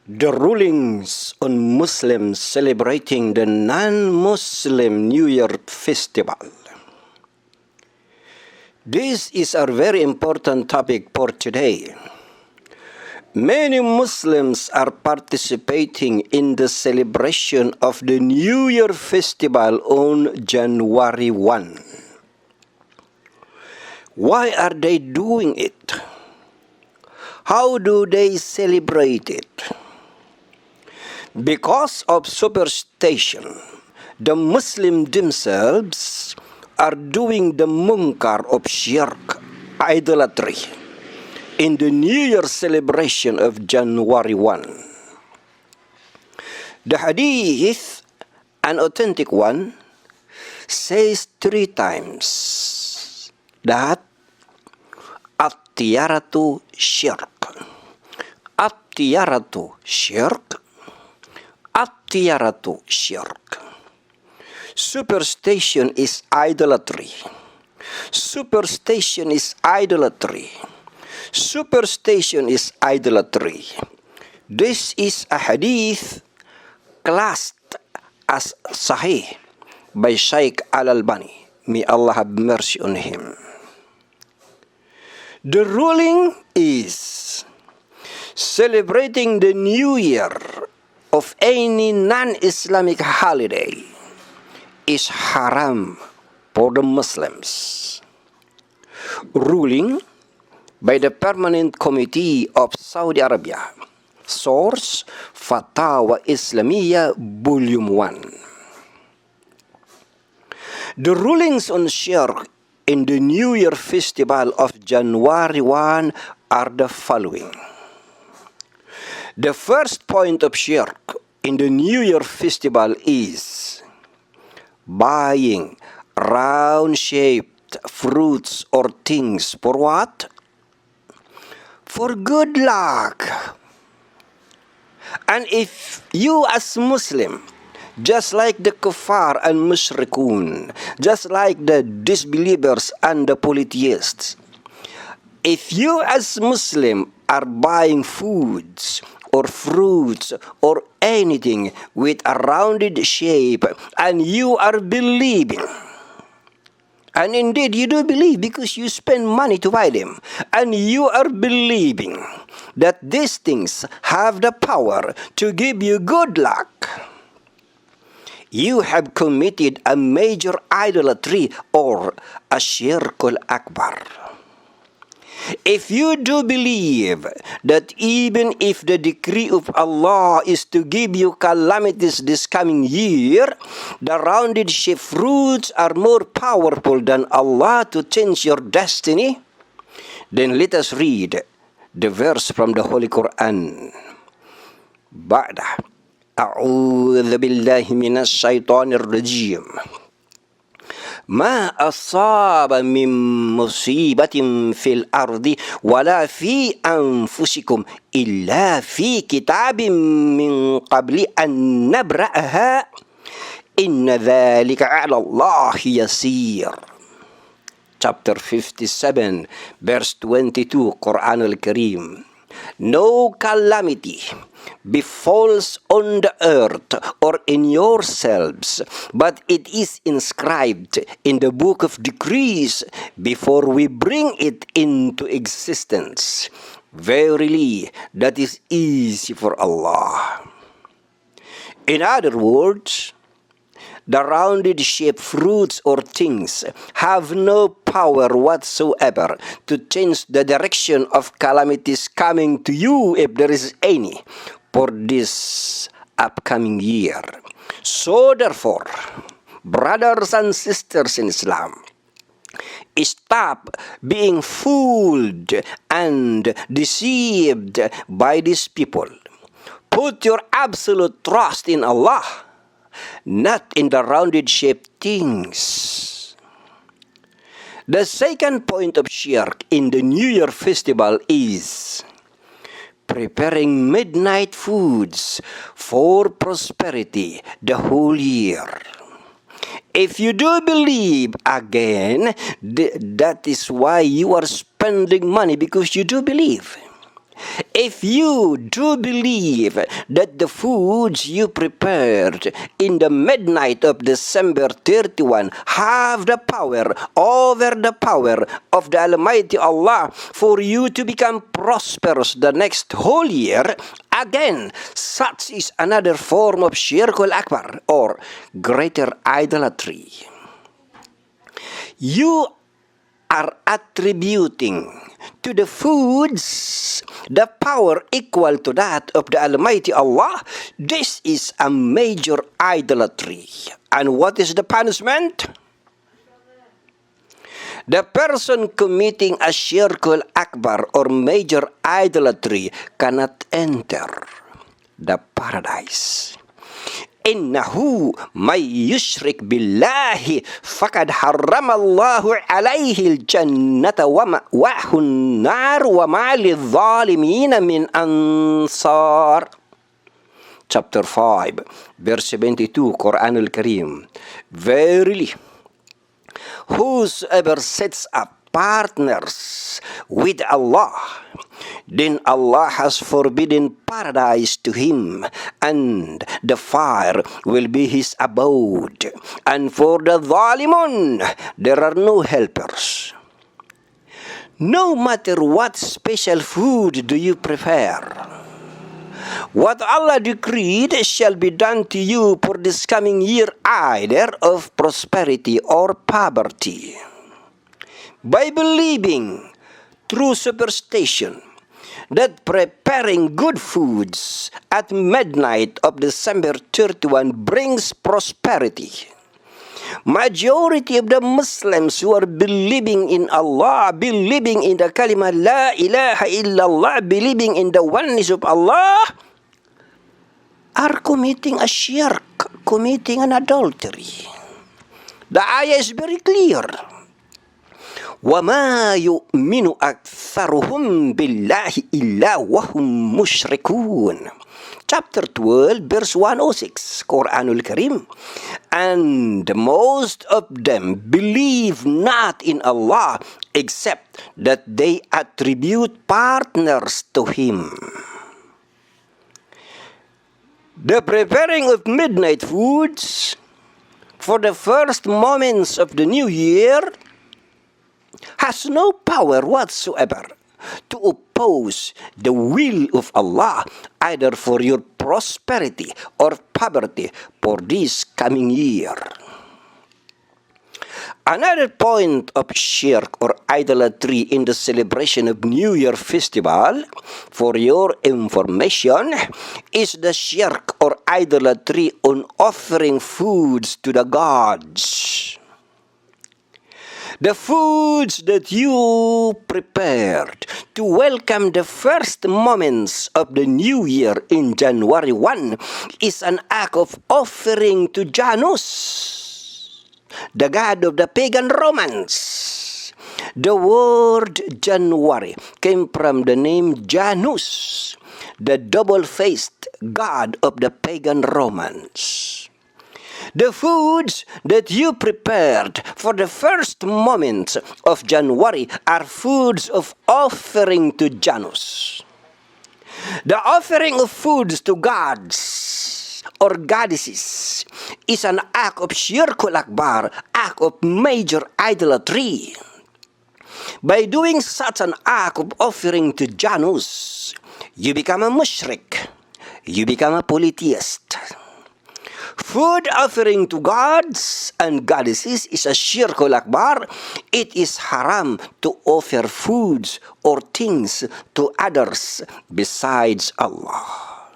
The rulings on Muslims celebrating the non-Muslim New Year festival. This is a very important topic for today. Many Muslims are participating in the celebration of the New Year festival on January 1. Why are they doing it? How do they celebrate it? Because of superstition, the Muslims themselves are doing the munkar of shirk, idolatry, in the New Year celebration of January 1. The hadith, an authentic one, says 3 times that at-tiyaratu shirk, at-tiyaratu shirk, at-tiyaratu shirk. Superstition is idolatry. Superstition is idolatry. Superstition is idolatry. This is a hadith classed as sahih by Shaykh Al-Albani. May Allah have mercy on him. The ruling is celebrating the New Year of any non-Islamic holiday is haram for the Muslims. Ruling by the Permanent Committee of Saudi Arabia. Source, Fatawa Islamiyah, Volume 1. The rulings on shirk in the New Year festival of January 1 are the following. The first point of shirk in the New Year festival is buying round-shaped fruits or things for what? For good luck. And if you as Muslim, just like the kuffar and mushrikun, just like the disbelievers and the polytheists, if you as Muslim are buying foods or fruits or anything with a rounded shape and you are believing, and indeed you do believe because you spend money to buy them, and you are believing that these things have the power to give you good luck, you have committed a major idolatry or a shirkul akbar. If you do believe that even if the decree of Allah is to give you calamities this coming year, the rounded shaped fruits are more powerful than Allah to change your destiny, then let us read the verse from the Holy Quran. Ba'da a'udhu billahi minas shaitanir rajim. ما أصاب من مصيبة في الأرض ولا في أنفسكم إلا في كتاب من قبل أن نبرأها إن ذلك على الله يسير. Chapter 57, verse 22, Quran al-Karim. No calamity befalls on the earth or in yourselves, but it is inscribed in the book of decrees before we bring it into existence. Verily, that is easy for Allah. In other words, the rounded shaped fruits or things have no power whatsoever to change the direction of calamities coming to you, if there is any, for this upcoming year. So therefore, brothers and sisters in Islam, stop being fooled and deceived by these people. Put your absolute trust in Allah, not in the rounded shaped things. The second point of shirk in the New Year festival is preparing midnight foods for prosperity the whole year. If you do believe, again, that is why you are spending money, because you do believe. If you do believe that the foods you prepared in the midnight of December 31 have the power over the power of the Almighty Allah for you to become prosperous the next whole year, again, such is another form of Shirk al-Akbar or greater idolatry. You are attributing to the foods the power equal to that of the Almighty Allah. This is a major idolatry. And what is the punishment? The person committing a Shirk al-Akbar or major idolatry cannot enter the paradise. إنه من يشرك بالله فقد حرم الله عليه الجنة ومأواه النار وما للظالمين من أنصار. Chapter 5, verse 72, Quran al-Karim. Verily, whosoever sets up partners with Allah, then Allah has forbidden paradise to him, and the fire will be his abode. And for the Zalimun, there are no helpers. No matter what special food do you prefer, what Allah decreed shall be done to you for this coming year, either of prosperity or poverty. By believing through superstition that preparing good foods at midnight of December 31 brings prosperity. Majority of the Muslims who are believing in Allah, believing in the kalima La ilaha illallah, believing in the oneness of Allah, are committing a shirk, committing an adultery. The ayah is very clear. وَمَا يُؤْمِنُ أَكْثَرُهُمْ بِاللَّهِ إِلَّا وَهُمْ مُشْرِكُونَ. Chapter 12, verse 106, Quranul Karim. And most of them believe not in Allah except that they attribute partners to Him. The preparing of midnight foods for the first moments of the new year has no power whatsoever to oppose the will of Allah, either for your prosperity or poverty for this coming year. Another point of shirk or idolatry in the celebration of New Year festival, for your information, is the shirk or idolatry on offering foods to the gods. The foods that you prepared to welcome the first moments of the new year in January 1 is an act of offering to Janus, the god of the pagan Romans. The word January came from the name Janus, the double-faced god of the pagan Romans. The foods that you prepared for the first moments of January are foods of offering to Janus. The offering of foods to gods or goddesses is an act of Shirk al-Akbar, act of major idolatry. By doing such an act of offering to Janus, you become a mushrik, you become a polytheist. Food offering to gods and goddesses is a Shirk al-Akbar. It is haram to offer foods or things to others besides Allah.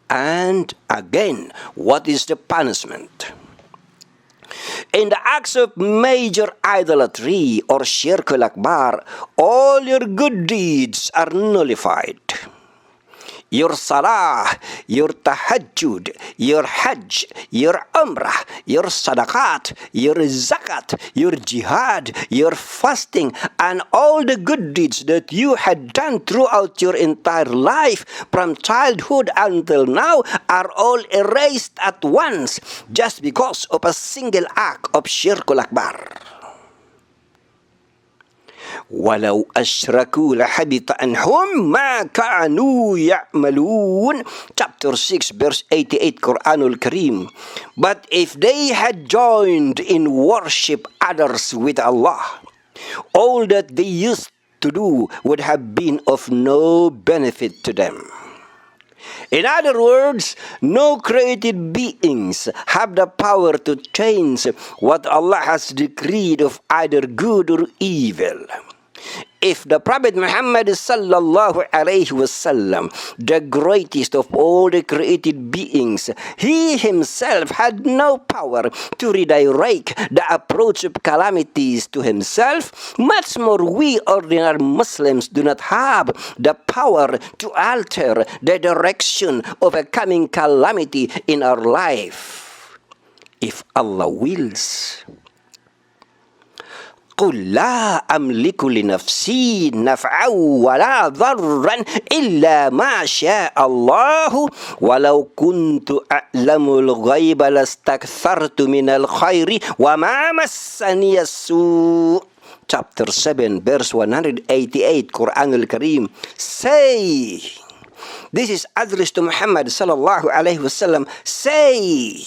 And again, what is the punishment? In the acts of major idolatry or Shirk al-Akbar, all your good deeds are nullified. Your salah, your tahajjud, your hajj, your umrah, your sadaqat, your zakat, your jihad, your fasting, and all the good deeds that you had done throughout your entire life from childhood until now are all erased at once just because of a single act of Shirk al-Akbar. وَلَوْ أَشْرَكُوا لَحَبِطَ عَنْهُمْ مَا كَانُوا يَعْمَلُونَ. Chapter 6, verse 88, Quranul Kareem. But if they had joined in worship others with Allah, all that they used to do would have been of no benefit to them. In other words, no created beings have the power to change what Allah has decreed of either good or evil. If the Prophet Muhammad sallallahu alaihi wasallam, the greatest of all the created beings, he himself had no power to redirect the approach of calamities to himself, much more we ordinary Muslims do not have the power to alter the direction of a coming calamity in our life. If Allah wills. قل لا أملك لنفسي نفعا ولا ضرا إلا ما شاء الله ولو كنت أعلم الغيب لاستكثرت من الخير وما مسني السوء. Chapter 7, verse 188, Quran al-Kareem. Say, this is addressed to Muhammad sallallahu alaihi wasallam. Say,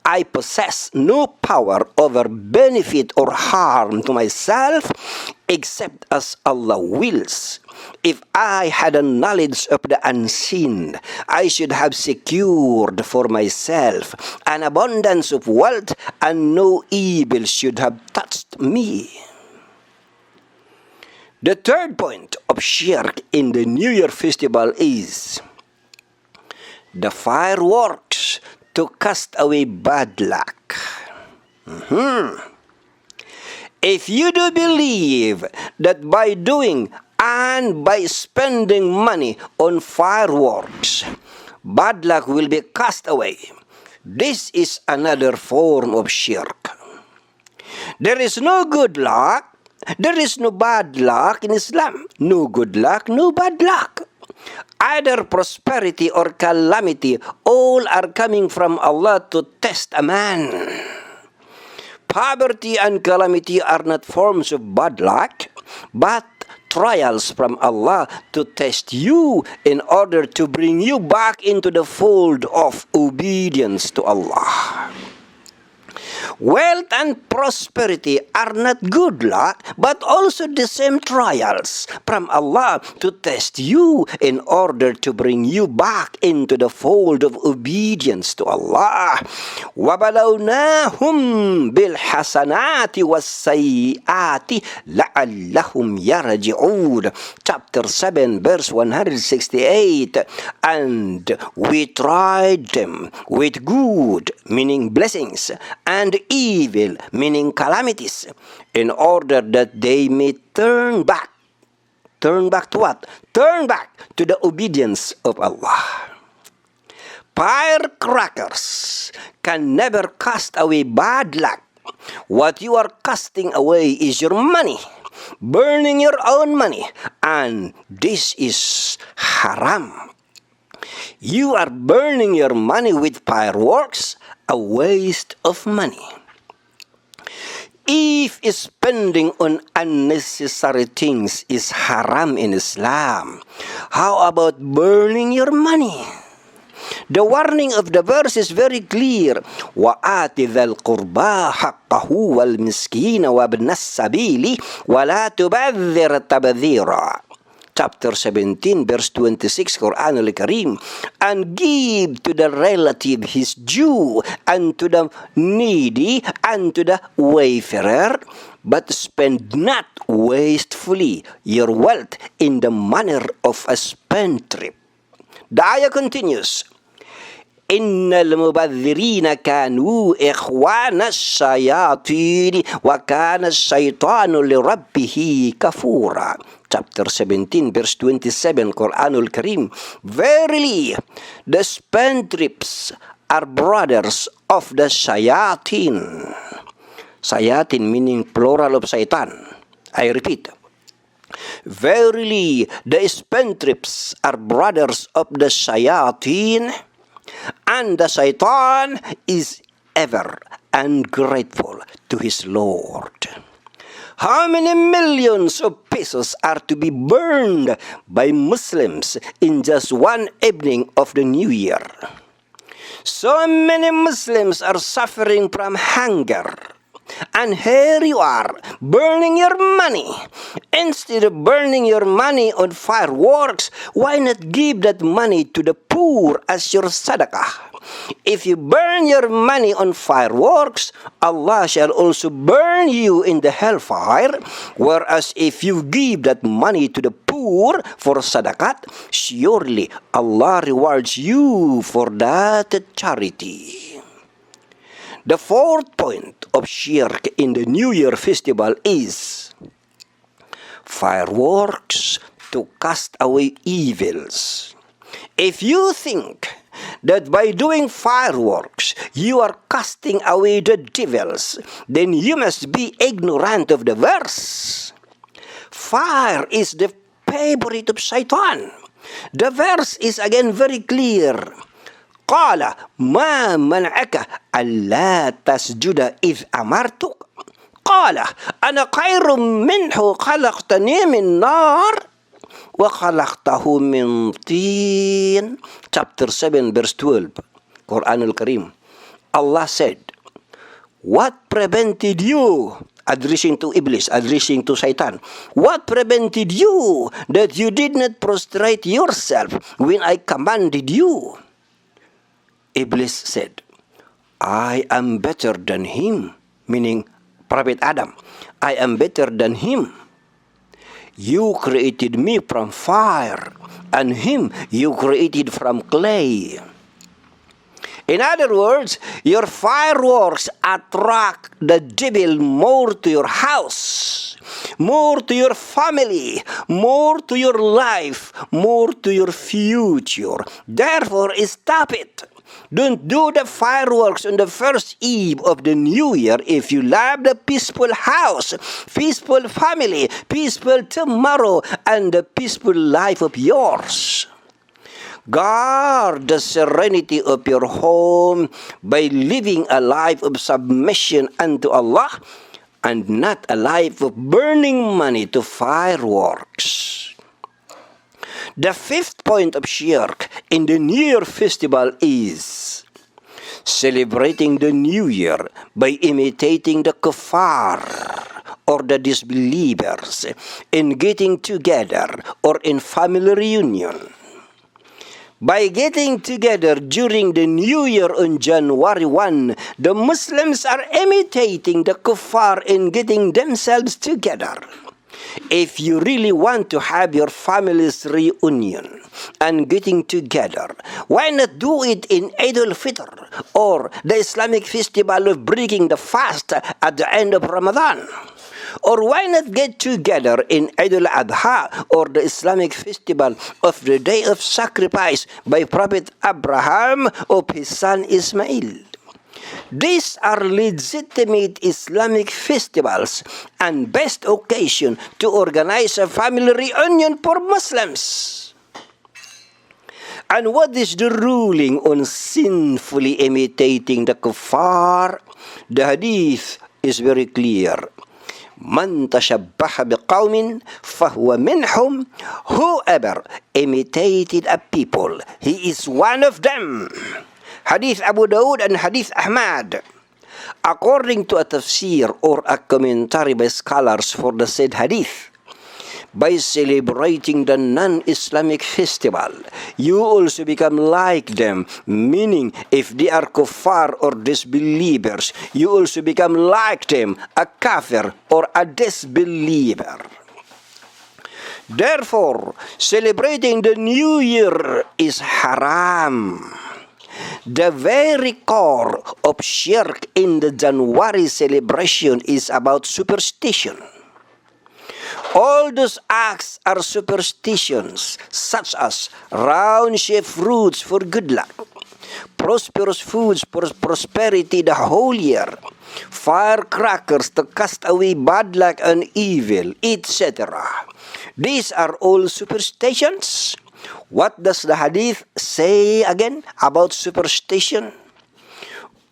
I possess no power over benefit or harm to myself except as Allah wills. If I had a knowledge of the unseen, I should have secured for myself an abundance of wealth, and no evil should have touched me. The third point of SHIRK in the New Year festival is the fireworks to cast away bad luck. If you do believe that by doing and by spending money on fireworks, bad luck will be cast away, this is another form of SHIRK. There is no good luck, there is no bad luck in Islam. No good luck, no bad luck. Either prosperity or calamity, all are coming from Allah to test a man. Poverty and calamity are not forms of bad luck, but trials from Allah to test you in order to bring you back into the fold of obedience to Allah. Wealth and prosperity are not good luck, but also the same trials from Allah to test you in order to bring you back into the fold of obedience to Allah. وَبَلَوْنَاهُمْ بِالْحَسَنَاتِ وَالسَّيِّئَاتِ لَعَلَّهُمْ يَرْجِعُونَ. Chapter 7, verse 168. And we tried them with good, meaning blessings, and evil, meaning calamities, in order that they may turn back. Turn back to what? Turn back to the obedience of Allah. Firecrackers can never cast away bad luck. What you are casting away is your money, burning your own money, and this is haram. You are burning your money with fireworks, a waste of money. If spending on unnecessary things is haram in Islam, how about burning your money? The warning of the verse is very clear. وَآتِ ذَا الْقُرْبَى حَقَّهُ وَالْمِسْكِينَ وَابْنَ السَّبِيلِ وَلَا تُبَذِّرْ تَبْذِيرًا. Chapter 17, verse 26, Quran al-Kareem. And give to the relative his due, and to the needy, and to the wayfarer, but spend not wastefully your wealth in the manner of a spendthrift. The ayah continues. إن المبذرين كانوا إخوان الشياطين وكان الشيطان لربه كفورا. Chapter 17, verse 27, Quranul Kareem. Verily, the spendthrifts are brothers of the shayatin. Shayatin meaning plural of Satan. I repeat. Verily, the spendthrifts are brothers of the shayatin, and the Shaitan is ever ungrateful to his Lord. How many millions of pesos are to be burned by Muslims in just one evening of the New Year? So many Muslims are suffering from hunger. And here you are, burning your money. Instead of burning your money on fireworks, why not give that money to the poor as your sadaqah? If you burn your money on fireworks, Allah shall also burn you in the hellfire. Whereas if you give that money to the poor for sadaqat, surely Allah rewards you for that charity. The fourth point of shirk in the New Year festival is fireworks to cast away evils. If you think that by doing fireworks you are casting away the devils, then you must be ignorant of the verse. Fire is the favorite of Shaitan. The verse is again very clear. قال ما منعك ألا تسجد إذ أمرتك قال أنا خير منه خلقتني من نار وخلقته من طين. Chapter 7 verse 12, Quran al-Karim. Allah said, what prevented you, addressing to Iblis, addressing to Satan, what prevented you that you did not prostrate yourself when I commanded you? Iblis said, I am better than him, meaning Prophet Adam. I am better than him. You created me from fire, and him you created from clay. In other words, your fireworks attract the devil more to your house, more to your family, more to your life, more to your future. Therefore, stop it. Don't do the fireworks on the first eve of the new year if you love the peaceful house, peaceful family, peaceful tomorrow, and the peaceful life of yours. Guard the serenity of your home by living a life of submission unto Allah and not a life of burning money to fireworks. The fifth point of shirk in the New Year festival is celebrating the New Year by imitating the kuffar or the disbelievers in getting together or in family reunion. By getting together during the New Year on January 1, the Muslims are imitating the kuffar in getting themselves together. If you really want to have your family's reunion and getting together, why not do it in Eid al-Fitr or the Islamic festival of breaking the fast at the end of Ramadan? Or why not get together in Eid al-Adha or the Islamic festival of the day of sacrifice by Prophet Abraham of his son Ismail? These are legitimate Islamic festivals and best occasion to organize a family reunion for Muslims. And what is the ruling on sinfully imitating the kuffar? The hadith is very clear. Man tashabbaha biqawmin fahuwa minhum. Whoever imitated a people, he is one of them. Hadith Abu Daud and Hadith Ahmad. According to a tafsir or a commentary by scholars for the said hadith, by celebrating the non-Islamic festival, you also become like them, meaning if they are kuffar or disbelievers, you also become like them, a kafir or a disbeliever. Therefore, celebrating the New Year is haram. The very core of shirk in the January celebration is about superstition. All those acts are superstitions, such as round-shaped fruits for good luck, prosperous foods for prosperity the whole year, firecrackers to cast away bad luck and evil, etc. These are all superstitions. What does the hadith say again about superstition?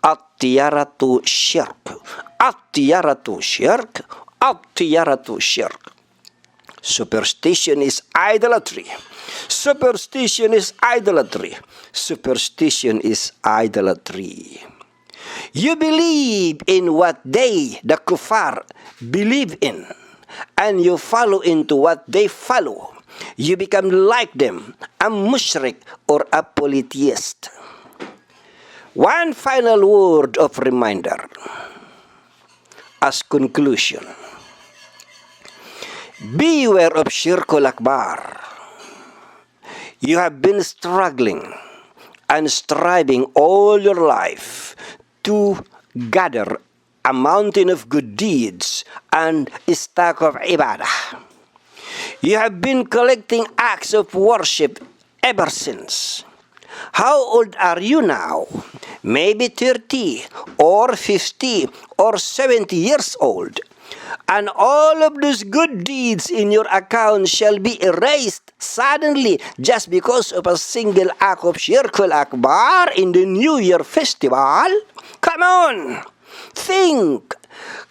At-tiyaratu shirk. At-tiyaratu shirk. At-tiyaratu shirk. Superstition is idolatry. Superstition is idolatry. Superstition is idolatry. You believe in what they, the kuffar, believe in, and you follow into what they follow. You become like them, a mushrik or a polytheist. One final word of reminder as conclusion. Beware of Shirkul Akbar. You have been struggling and striving all your life to gather a mountain of good deeds and a stack of ibadah. You have been collecting acts of worship ever since. How old are you now? Maybe 30 or 50 or 70 years old. And all of those good deeds in your account shall be erased suddenly just because of a single act of Shirkul Akbar in the New Year festival? Come on! Think!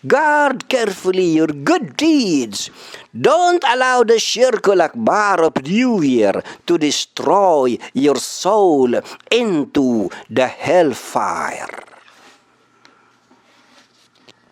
Guard carefully your good deeds. Don't allow the Shirkul Akbar of New Year to destroy your soul into the hellfire.